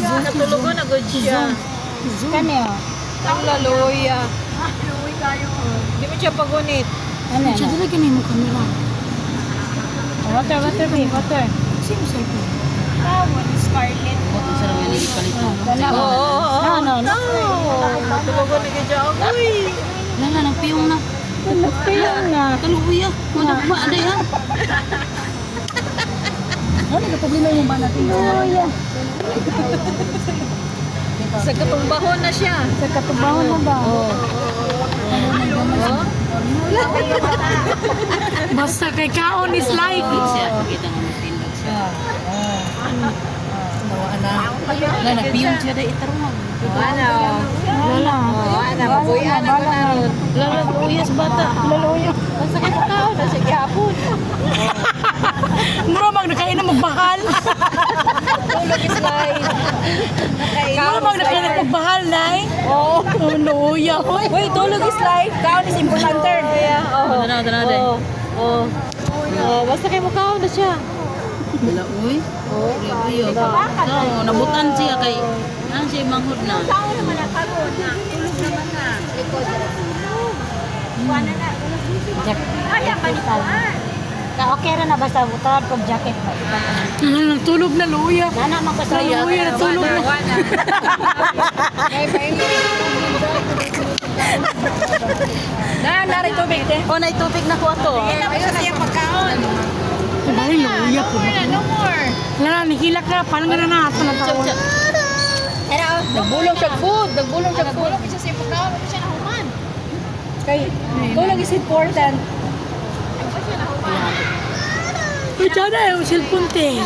Natulugo na good siya. Kani o. Ang laloya. Hindi mo siya pagunit. Ano Siya dala ganun mo kamera. Water, water, babe, water. Sino sa ito? Scarlet. No, no, no. Natulugo na kaya uy. Lala, nagpiyong na. Nagpiyong na. Kaluya. Madagma, ada yan. Ano na problema yung ba natin? Sa katumbahon na siya. Sa katubahon na ba? Basta kay kaon is life. Siya, kita nga matindog siya. Lala, nagpiyong siya dahil itarungan. Ano? Wala. Ano? Mabuyan ako na ron. Lala, uyas bata. Laloyo. Basta kayo tao na siya gapon. Mura mag nakain na magbahal. Tulog is live. Mura mag nakain na magbahal, nay. Oo. Luya. Uy, tulog is live. Kaon is importante. Oo. Dana. Oo. Basta kayo mukhaon na siya. Wala, uy. Uy, no, nabutan siya kay ano siya manghod na. Tao naman ang karoon na. Tulog naman na. Buwan na. Kaya panikuan. Okay ra na basta butad kog jacket ba? Nagtulog na luya. Nana magkasaya. Luya, natulog na. Nari tubig din. O, naitubig na ko ato. Ayun na yung pagkaon. Bali, luya po. No more. Lala, nihilak na. Paano nga na ito na taon? Nagbulong siya food. Nagbulong siya food. Nagbulong siya sa pagkaon. Ano siya nahuman? Kay, tulog is important. Uy, dyan na yung cellphone te.